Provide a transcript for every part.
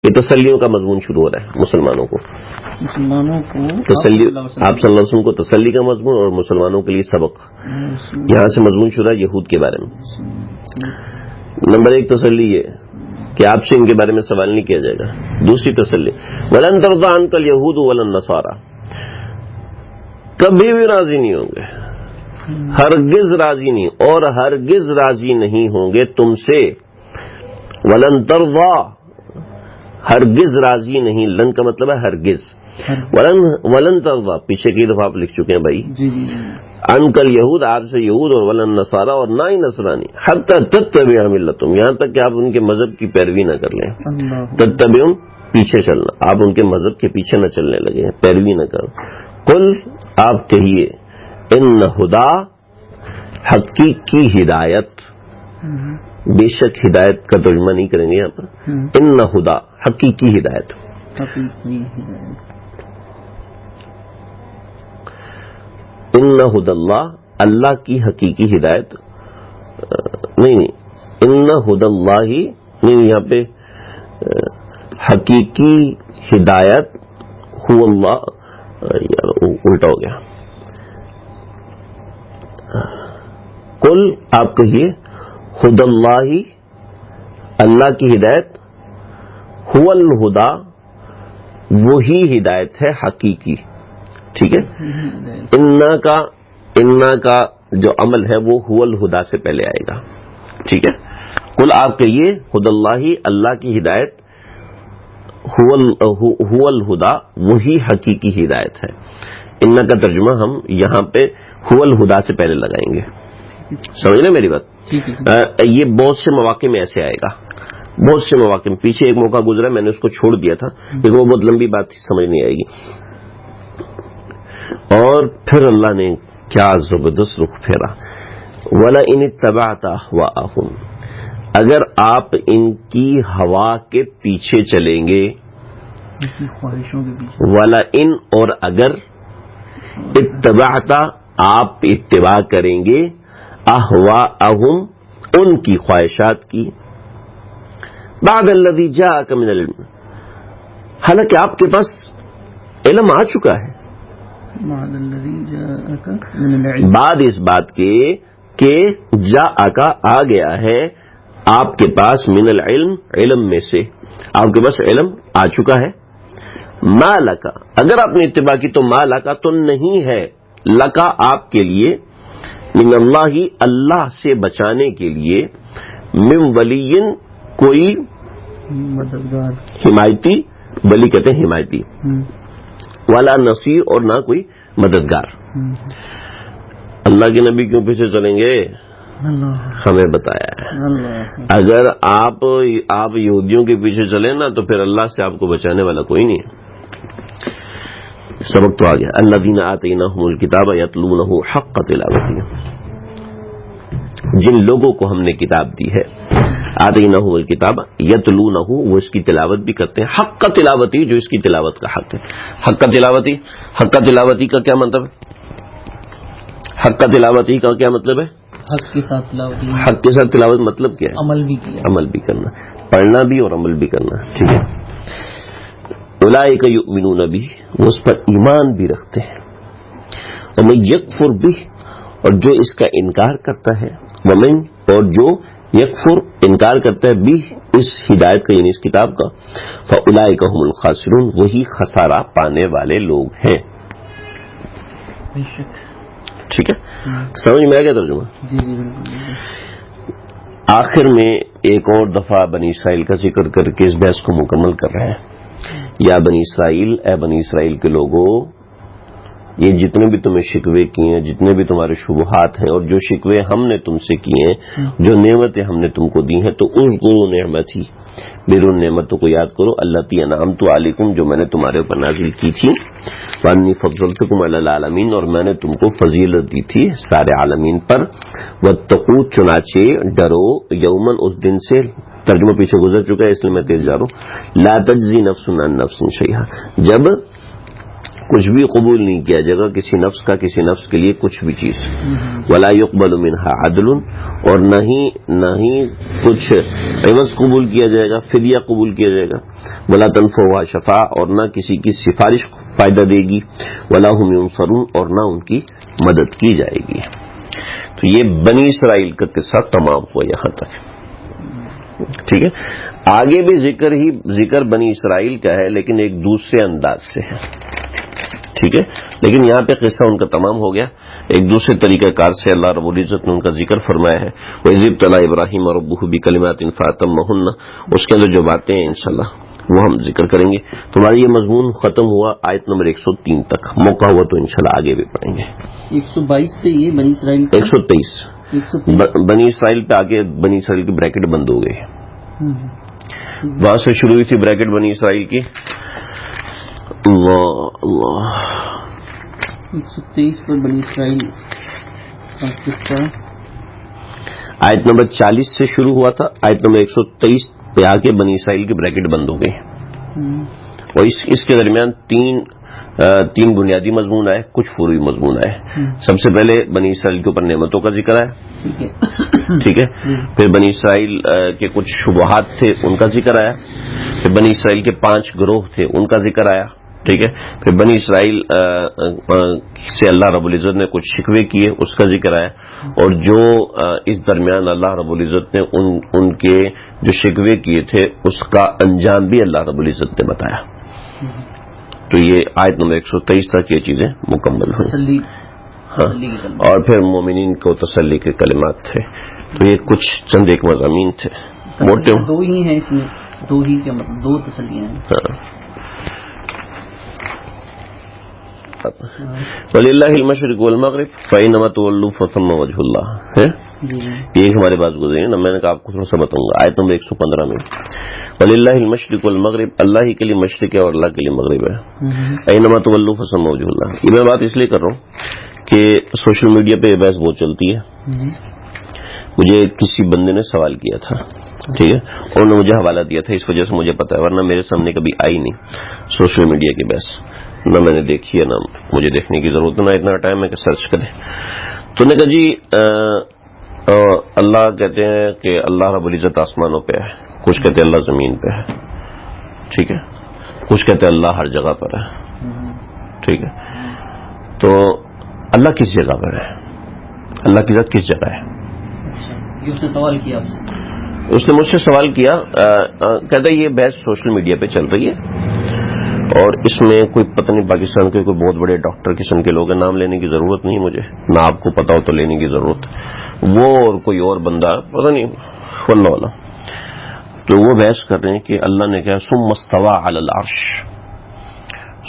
یہ تسلیوں کا مضمون شروع ہو رہا ہے مسلمانوں کو تسلی، آپ صلی اللہ علیہ وسلم کو تسلی کا مضمون اور مسلمانوں کے لیے سبق. یہاں سے مضمون شروع ہے یہود کے بارے میں. نمبر 1 تسلی یہ کہ آپ سے ان کے بارے میں سوال نہیں کیا جائے گا. دوسری تسلی وَلَن تَرْضَىٰ عَنْكَ الْيَهُودُ وَلَا النَّصَارَىٰ، کبھی بھی راضی نہیں ہوں گے، ہرگز راضی نہیں اور ہرگز راضی نہیں ہوں گے تم سے. وَلَن تَرْضَىٰ، ہرگز راضی نہیں، لن کا مطلب ہے ہرگز. ولن ترضیٰ پیچھے کی دفعہ آپ لکھ چکے ہیں بھائی. عنک الیہود، آپ سے یہود، اور ولن نصارہ، اور نہ ہی نصرانی، حتی تتبع ملتہم، یہاں تک کہ آپ ان کے مذہب کی پیروی نہ کر لیں. تتبعہم پیچھے چلنا، آپ ان کے مذہب کے پیچھے نہ چلنے لگے، پیروی نہ کریں. قل آپ کہیے ان ہدا، حقیقی ہدایت، بے شک ہدایت کا ترجمہ نہیں کریں گے یہاں پر. ان ہدا حقیقی ہدایت، ان ہدى اللہ، اللہ کی حقیقی ہدایت، نہیں ان ہدى اللہ نہیں، یہاں پہ حقیقی ہدایت هو اللہ، یار الٹا ہو گیا. قل آپ کہیے ہدى اللہ، اللہ کی ہدایت، هو الہدا، وہی ہدایت ہے حقیقی. ٹھیک ہے. انا کا جو عمل ہے وہ هو الہدا سے پہلے آئے گا. ٹھیک ہے. قل آپ کہیے ہدى اللہ، اللہ کی ہدایت، هو الہدا، وہی حقیقی ہدایت ہے. انا کا ترجمہ ہم یہاں پہ هو الہدا سے پہلے لگائیں گے. سمجھ رہے میری بات؟ یہ بہت سے مواقع میں ایسے آئے گا، بہت سے مواقع میں. پیچھے ایک موقع گزرا، میں نے اس کو چھوڑ دیا تھا کیونکہ وہ بہت لمبی بات تھی، سمجھ نہیں آئے گی. اور پھر اللہ نے کیا زبردست رخ پھیرا. وَلَئِنِ اتَّبَعْتَ أَهْوَاءَهُمْ، اگر آپ ان کی ہوا کے پیچھے چلیں گے. وَلَئِن اور اگر، اتبعت آپ اتباع کریں گے، أَهْوَاءَهُمْ ان کی خواہشات کی، بعد الذی جاءک من العلم، حالانکہ آپ کے پاس علم آ چکا ہے. بعد اس بات کے کہ جاءک آ گیا ہے آپ کے پاس، من العلم علم میں سے، آپ کے پاس علم آ چکا ہے. ما لکا، اگر آپ نے اتباع کی تو ما لکا تو نہیں ہے، لکا آپ کے لیے، من اللہ اللہ سے بچانے کے لیے، من ولی کوئی مددگار، حمایتی، ولی کہتے ہیں حمایتی، والا نصیر اور نہ کوئی مددگار. اللہ کے نبی کیوں پیچھے چلیں گے؟ ہمیں بتایا ہے. اگر آپ یہودیوں کے پیچھے چلیں نا تو پھر اللہ سے آپ کو بچانے والا کوئی نہیں ہے. سبق تو آ گیا. الذین آتیناہم الکتاب یتلونہ حق تلاوتہ، جن لوگوں کو ہم نے کتاب دی ہے، آتیناہم الکتاب یتلونہ، وہ اس کی تلاوت بھی کرتے ہیں، حق تلاوتی، جو اس کی تلاوت کا حق ہے. حق تلاوتی، حق تلاوتی کا کیا مطلب ہے؟ حق تلاوتی کا کیا مطلب ہے؟ حق کے ساتھ تلاوت، حق کے ساتھ تلاوت مطلب کیا ہے؟ عمل بھی کیا، عمل بھی کرنا، پڑھنا بھی اور عمل بھی کرنا. ٹھیک ہے. اولئک یؤمنون بہ، وہ اس پر ایمان بھی رکھتے ہیں. ومن یکفر بہ، اور جو اس کا انکار کرتا ہے، ومن اور جو یکفر انکار کرتا ہے، بہ اس ہدایت کا یعنی اس کتاب کا، فاولئک هم الخاسرون، وہی خسارہ پانے والے لوگ ہیں. ٹھیک ہے. سمجھ میں آ گیا ترجمہ؟ جی جی بالکل. آخر میں ایک اور دفعہ بنی اسرائیل کا ذکر کر کے اس بحث کو مکمل کر رہے ہیں. یا بنی اسرائیل، اے بنی اسرائیل کے لوگوں، یہ جتنے بھی تمہیں شکوے کیے ہیں، جتنے بھی تمہارے شبہات ہیں، اور جو شکوے ہم نے تم سے کیے ہیں، جو نعمتیں ہم نے تم کو دی ہیں، تو اذکروا نعمتی، میری نعمتوں کو یاد کرو، التی انعمت علیکم، جو میں نے تمہارے اوپر نازل کی تھی، وانی فضلتکم علی العالمین، اور میں نے تم کو فضیلت دی تھی سارے عالمین پر. واتقوا، چنانچہ ڈرو، یومن اس دن سے، ترجمہ پیچھے گزر چکا ہے اس لیے میں تیز جا رہا ہوں، لا تجزی نفس عن نفس شیئا، جب کچھ بھی قبول نہیں کیا جائے گا کسی نفس کا کسی نفس کے لیے کچھ بھی چیز. ولا يقبل منها عدل، اور نہ ہی کچھ عوض قبول کیا جائے گا، فدیہ قبول کیا جائے گا. ولا تنفعها شفاعہ، اور نہ کسی کی سفارش فائدہ دے گی. ولا هم ينصرون، اور نہ ان کی مدد کی جائے گی. تو یہ بنی اسرائیل کا قصہ تمام ہوا یہاں تک. ٹھیک ہے، آگے بھی ذکر بنی اسرائیل کا ہے لیکن ایک دوسرے انداز سے ہے. ٹھیک ہے، لیکن یہاں پہ قصہ ان کا تمام ہو گیا. ایک دوسرے طریقہ کار سے اللہ رب العزت نے ان کا ذکر فرمایا ہے. وَإِذِ ابْتَلَىٰ إِبْرَاهِيمَ رَبُّهُ بِكَلِمَاتٍ فَأَتَمَّهُنَّ، اس کے اندر جو باتیں ہیں انشاءاللہ وہ ہم ذکر کریں گے. تمہارا یہ مضمون ختم ہوا آیت نمبر 103 تک. موقع ہوا تو انشاءاللہ آگے بھی پڑھیں گے. 122 پہ یہ بنی اسرائیل 123 بنی اسرائیل پہ آگے بنی اسرائیل کی بریکٹ بند ہو گئی. وہاں سے شروع ہوئی تھی بریکٹ بنی اسرائیل کی. اللہ 123 پر بنی اسرائیل آیت نمبر 40 سے شروع ہوا تھا. آیت نمبر 123 پہ آ کے بنی اسرائیل کی بریکٹ بند ہو گئی. اور اس کے درمیان تین بنیادی مضمون آئے، کچھ فروعی مضمون آئے. سب سے پہلے بنی اسرائیل کے اوپر نعمتوں کا ذکر آیا. ٹھیک ہے، پھر بنی اسرائیل کے کچھ شبہات تھے ان کا ذکر آیا. پھر بنی اسرائیل کے 5 گروہ تھے ان کا ذکر آیا. ٹھیک ہے، پھر بنی اسرائیل سے اللہ رب العزت نے کچھ شکوے کیے اس کا ذکر آیا. اور جو اس درمیان اللہ رب العزت نے ان کے جو شکوے کیے تھے اس کا انجام بھی اللہ رب العزت نے بتایا. تو یہ آیت نمبر 123 تک یہ چیزیں مکمل ہوئی. ہاں، اور پھر مومنین کو تسلی کے کلمات تھے. تو یہ کچھ چند ایک مضامین تھے موٹے. 2 ہی ہیں اس میں، 2 ہی کا مطلب 2 تسلیاں ہیں. وَلِلَّهِ الْمَشْرِقُ وَالْمَغْرِبُ فَأَيْنَمَا تُوَلُّوا فَثَمَّ وَجْهُ اللَّهِ ہے. یہ ہمارے پاس گزرے نا، میں نے کہا آپ کو تھوڑا سا بتاؤں گا. آیت نمبر 115 میں وَلِلَّهِ الْمَشْرِقُ وَالْمَغْرِبُ، اللہ ہی کے لیے مشرق ہے اور اللہ کے لیے مغرب ہے. أَيْنَمَا تُوَلُّوا فَثَمَّ وَجْهُ اللَّهِ. یہ میں بات اس لیے کر رہا ہوں کہ سوشل میڈیا پہ یہ بحث بہت چلتی ہے. مجھے کسی بندے نے سوال کیا تھا، ٹھیک ہے، اور انہوں نے مجھے حوالہ دیا تھا، اس وجہ سے مجھے پتا ہے، ورنہ میرے سامنے کبھی آئی نہیں سوشل میڈیا کی بحث. نہ میں نے دیکھی ہے، نہ مجھے دیکھنے کی ضرورت ہے، نہ اتنا ٹائم ہے کہ سرچ کریں. تو نے کہا جی اللہ کہتے ہیں کہ اللہ رب العزت آسمانوں پہ ہے، کچھ کہتے ہیں اللہ زمین پہ ہے. ٹھیک ہے، کچھ کہتے ہیں اللہ ہر جگہ پر ہے. ٹھیک ہے، تو اللہ کس جگہ پر ہے؟ اللہ کی ذات کس جگہ ہے؟ اس نے سوال کیا آپ سے، اس نے مجھ سے سوال کیا. کہتا ہے یہ بحث سوشل میڈیا پہ چل رہی ہے اور اس میں کوئی پتہ نہیں پاکستان کے کوئی بہت بڑے ڈاکٹر قسم کے لوگ ہیں، نام لینے کی ضرورت نہیں مجھے، نہ آپ کو پتا ہو تو لینے کی ضرورت، وہ اور کوئی اور بندہ پتہ نہیں واللہ والا. تو وہ بحث کر رہے ہیں کہ اللہ نے کہا ثم استوى علی العرش،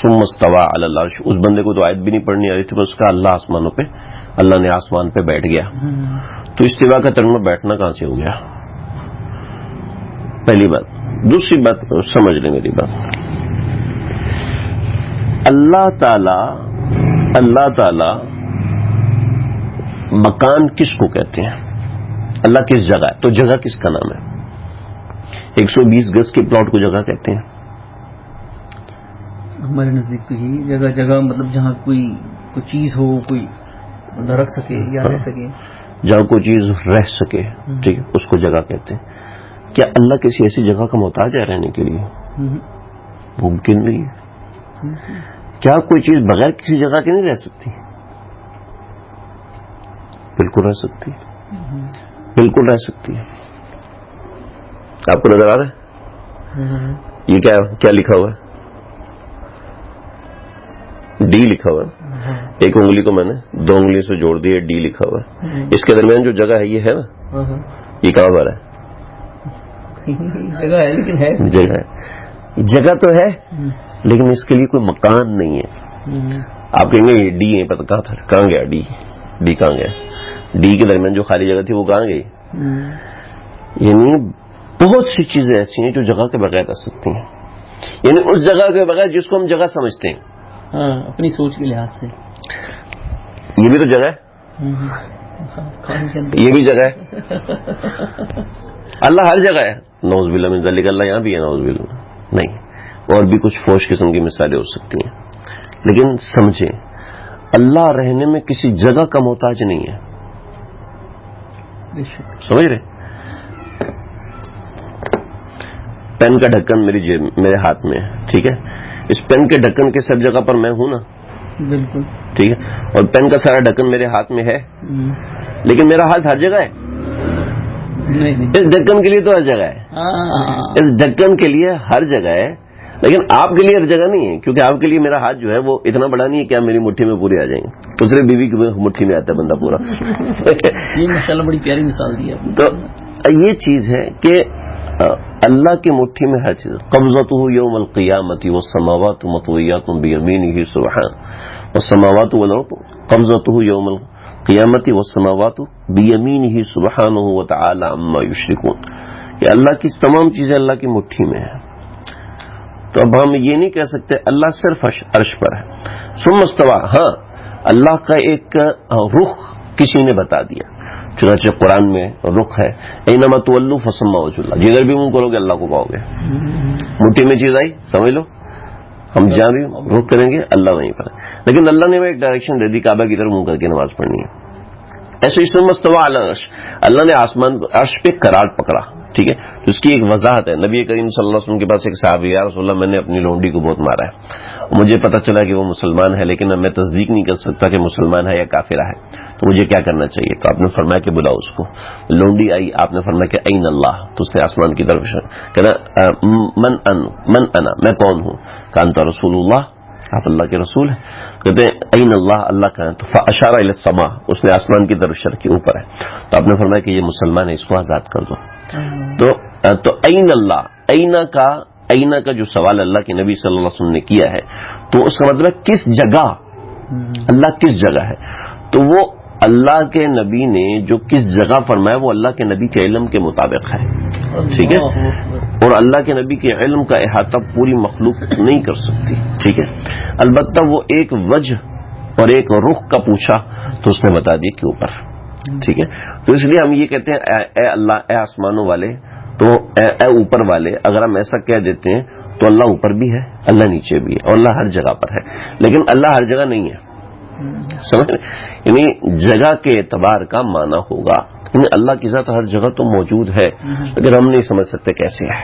ثم استوى علی العرش. اس بندے کو تو آیت بھی نہیں پڑھنی آ رہی تھی، بس کا اللہ آسمانوں پہ، اللہ نے آسمان پہ بیٹھ گیا. تو استوا کا ترجمہ بیٹھنا کہاں سے ہو گیا؟ پہلی بات. دوسری بات سمجھ لیں میری بات، اللہ تعالی مکان کس کو کہتے ہیں؟ اللہ کس جگہ ہے؟ تو جگہ کس کا نام ہے؟ 120 گز کے پلاٹ کو جگہ کہتے ہیں ہمارے نزدیک. تو یہ جگہ جگہ مطلب جہاں کوئی چیز ہو، کوئی بندہ رکھ سکے یا رہ سکے، جہاں کوئی چیز رہ سکے، ٹھیک ہے، اس کو جگہ کہتے ہیں. کیا اللہ کسی ایسی جگہ کا محتاج ہے رہنے کے لیے؟ ممکن نہیں ہے. کیا کوئی چیز بغیر کسی جگہ کے نہیں رہ سکتی؟ بالکل رہ سکتی ہے، بالکل رہ سکتی ہے. آپ کو نظر آ رہا ہے یہ کیا لکھا ہوا ہے؟ ڈی لکھا ہوا ہے. ایک انگلی کو میں نے 2 انگلی سے جوڑ دی ہے، ڈی لکھا ہوا ہے. اس کے درمیان جو جگہ ہے یہ ہے نا، یہ کہاں پر ہے؟ جگہ ہے لیکن ہے جگہ تو ہے لیکن اس کے لیے کوئی مکان نہیں ہے. آپ کہیں گے یہ ڈی ہے، پتہ کہاں تھا، کہاں گیا ڈی کہاں گیا؟ ڈی کے درمیان جو خالی جگہ تھی وہ کہاں گئی؟ یعنی بہت سی چیزیں ایسی ہیں جو جگہ کے بغیر رہ سکتی ہیں، یعنی اس جگہ کے بغیر جس کو ہم جگہ سمجھتے ہیں. اپنی سوچ کے لحاظ سے یہ بھی تو جگہ ہے، یہ بھی جگہ ہے. اللہ ہر جگہ ہے. نعوذ باللہ من ذلک، اللہ یہاں بھی ہے، نعوذ باللہ نہیں. اور بھی کچھ فوش قسم کی مثالیں ہو سکتی ہیں، لیکن سمجھیں اللہ رہنے میں کسی جگہ کا محتاج نہیں ہے. سمجھ رہے؟ پین کا ڈھکن میری جیب میرے ہاتھ میں ہے, ٹھیک ہے, اس پین کے ڈھکن کے سب جگہ پر میں ہوں نا, بالکل ٹھیک ہے, اور پین کا سارا ڈھکن میرے ہاتھ میں ہے, لیکن میرا ہاتھ ہر جگہ ہے. اس ڈھکن کے لیے تو ہر جگہ ہے, اس ڈھکن کے لیے ہر جگہ ہے, لیکن آپ کے لیے ہر جگہ نہیں ہے, کیونکہ آپ کے لیے میرا ہاتھ جو ہے وہ اتنا بڑا نہیں ہے کہ آپ میری مٹھی میں پورے آ جائیں گے. دوسرے بیوی کی مٹھی میں آتا ہے بندہ پورا. یہ ماشاءاللہ بڑی پیاری مثال دی ہے. تو یہ چیز ہے کہ اللہ کی مٹھی میں ہر چیز. قبضتہ یوم القیامت والسماوات مطویات بیمینہ سبحان والسماوات والارض قبضتہ یوم القیامت والسماوات بیمینہ سبحانہ وتعالی عما یشرکون, کہ اللہ کی تمام چیزیں اللہ کی مٹھی میں ہیں. تو اب ہم یہ نہیں کہہ سکتے اللہ صرف عرش پر ہے. ثم استوى, ہاں اللہ کا ایک رخ کسی نے بتا دیا, چنانچہ قرآن میں رخ ہے اینما تولوا فثم وجه اللہ, جدھر بھی منہ کرو گے اللہ کو پاؤ گے. مٹھی میں چیز آئی سمجھ لو, ہم جہاں بھی رخ کریں گے اللہ وہیں پر ہے. لیکن اللہ نے ایک ڈائریکشن دے دی کعبہ کی طرف منہ کر کے نماز پڑھنی ہے. ایسے ہی ثم استوى علی العرش, اللہ نے آسمان عرش پہ قرار پکڑا, ٹھیک ہے. تو اس کی ایک وضاحت ہے. نبی کریم صلی اللہ علیہ وسلم کے پاس ایک صحابی, یا رسول اللہ میں نے اپنی لونڈی کو بہت مارا ہے, مجھے پتا چلا کہ وہ مسلمان ہے, لیکن اب میں تصدیق نہیں کر سکتا کہ مسلمان ہے یا کافرہ ہے, تو مجھے کیا کرنا چاہیے؟ تو آپ نے فرمایا کہ بلاؤ اس کو. لونڈی آئی, آپ نے فرمایا کہ این اللہ, تو اس نے آسمان کی طرف کہنا من انا, میں کون ہوں؟ کہا انت رسول اللہ, آپ اللہ کے رسول ہیں. کہتے ہیں این اللہ, اللہ کا ہے. تو فاشار الی السماء, اس نے آسمان کی طرف اشارہ کیا, اوپر ہے. تو آپ نے فرمایا کہ یہ مسلمان ہے, اس کو آزاد کر دو. تو این اللہ, اینا کا جو سوال اللہ کے نبی صلی اللہ علیہ وسلم نے کیا ہے, تو اس کا مطلب کس جگہ اللہ کس جگہ ہے. تو وہ اللہ کے نبی نے جو کس جگہ فرمایا وہ اللہ کے نبی کے علم کے مطابق ہے, ٹھیک ہے. اور اللہ کے نبی کے علم کا احاطہ پوری مخلوق نہیں کر سکتی, ٹھیک ہے. البتہ وہ ایک وجہ اور ایک رخ کا پوچھا تو اس نے بتا دیا کہ اوپر, ٹھیک ہے. تو اس لیے ہم یہ کہتے ہیں اے اللہ, اے آسمانوں والے, تو اے اوپر والے. اگر ہم ایسا کہہ دیتے ہیں تو اللہ اوپر بھی ہے, اللہ نیچے بھی ہے, اور اللہ ہر جگہ پر ہے. لیکن اللہ ہر جگہ نہیں ہے, سمجھ, یعنی جگہ کے اعتبار کا معنی ہوگا. یعنی اللہ کی ذات ہر جگہ تو موجود ہے, لیکن ہم نہیں سمجھ سکتے کیسے ہے.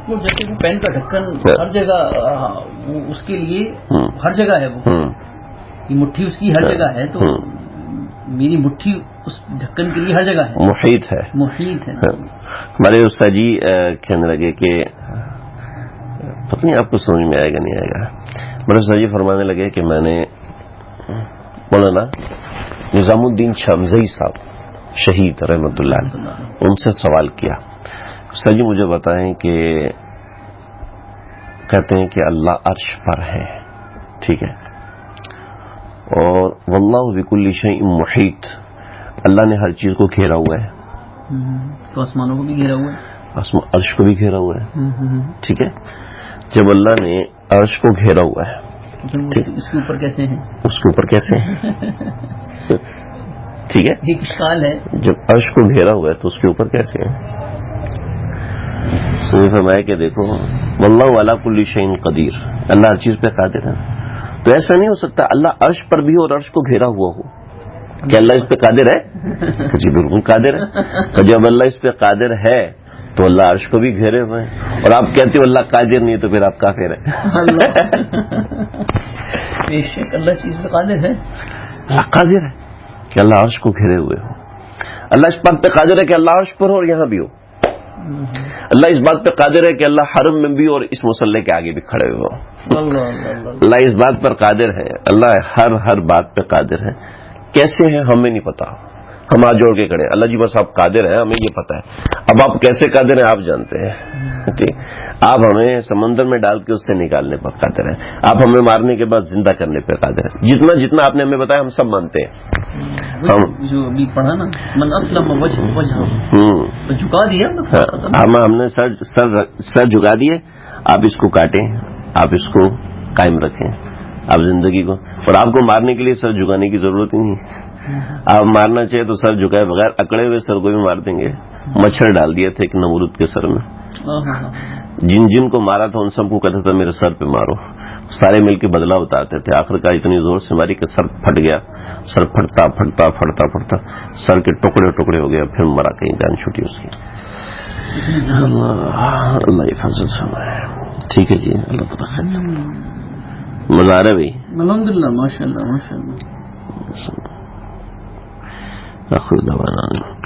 وہ جیسے کہ پین کا ڈھکن ہر جگہ, اس کے لیے ہر جگہ ہے, وہ مٹھی اس کی ہر جگہ ہے, تو میری مٹھی اس ڈھکن کے لیے ہر جگہ ہے, محیط ہے, محیط ہے. ہمارے استاد جی کہنے لگے کہ پتہ نہیں آپ کو سمجھ میں آئے گا نہیں آئے گا. ہمارے استاد جی فرمانے لگے کہ میں نے مولانا نظام الدین شمزئی صاحب شہید رحمۃ اللہ, ان سے سوال کیا, استاد جی مجھے بتائیں کہ کہتے ہیں کہ اللہ عرش پر ہے, ٹھیک ہے, اور واللہ بکل شیء محیط, اللہ نے ہر چیز کو گھیرا ہوا ہے. تو آسمانوں کو بھی گھیرا ہوا ہے, عرش کو بھی گھیرا ہوا ہے, ٹھیک ہے. جب اللہ نے عرش کو گھیرا ہوا ہے, اس کے اوپر کیسے ہیں, اس کے اوپر کیسے ہیں, ٹھیک ہے, ایک اشکال ہے. جب عرش کو گھیرا ہوا ہے تو اس کے اوپر کیسے ہیں؟ سنی فرمایا کہ دیکھو واللہ علی کل شیء قدیر, اللہ ہر چیز پہ قادر ہے. تو ایسا نہیں ہو سکتا اللہ عرش پر بھی اور عرش کو گھیرا ہوا ہو کہ اللہ اس پہ قادر ہے. جی بالکل قادر ہے. تو جب اللہ اس پہ قادر ہے تو اللہ عرش کو بھی گھیرے ہوئے ہیں, اور آپ کہتے ہو اللہ قادر نہیں ہے, تو پھر آپ کافر ہیں. اللہ چیز پہ قادر ہے, اللہ قادر ہے کہ اللہ عرش کو گھیرے ہوئے ہو. اللہ اس بات پہ قادر ہے کہ اللہ عرش پر ہو اور یہاں بھی ہو. اللہ اس بات پہ قادر ہے کہ اللہ حرم میں بھی اور اس مصلی کے آگے بھی کھڑے ہوئے ہو. اللہ اس بات پر قادر ہے, اللہ ہر بات پہ قادر ہے. کیسے ہیں ہمیں نہیں پتا, ہم ہاتھ جوڑ کے کھڑے ہیں, اللہ جی بس آپ قادر ہیں, ہمیں یہ پتا ہے. اب آپ کیسے قادر ہیں آپ جانتے ہیں, آپ ہمیں سمندر میں ڈال کے اس سے نکالنے پر قادر ہیں, آپ ہمیں مارنے کے بعد زندہ کرنے پہ قادر ہیں. جتنا آپ نے ہمیں بتایا ہم سب مانتے ہیں. ہم جو ابھی پڑھا نا من اسلم وجہ جھکا دیا, ہم نے سر جھکا دیے, آپ اس کو کاٹیں, آپ اس کو قائم رکھیں, آپ زندگی کو, اور آپ کو مارنے کے لیے سر جھکانے کی ضرورت ہی نہیں. آپ مارنا چاہے تو سر جھکائے بغیر اکڑے ہوئے سر کو بھی مار دیں گے. مچھر ڈال دیے تھے ایک نمرود کے سر میں, جن کو مارا تھا ان سب کو کہتا تھا میرے سر پہ مارو, سارے مل کے بدلہ اتارتے تھے. آخر کار اتنی زور سے ماری کہ سر پھٹ گیا. سر پھٹتا پھٹتا پھٹتا پھٹتا سر کے ٹکڑے ٹکڑے ہو گیا. پھر مرا, کہیں جان چھوٹی اس کی. اللہ حفاظت فرمائے. ٹھیک ہے جی, اللہ پتہ خیر. مزہ آ رہا ہے بھائی؟ الحمدللہ, ماشاء اللہ ماشاء اللہ. آخر دعوانا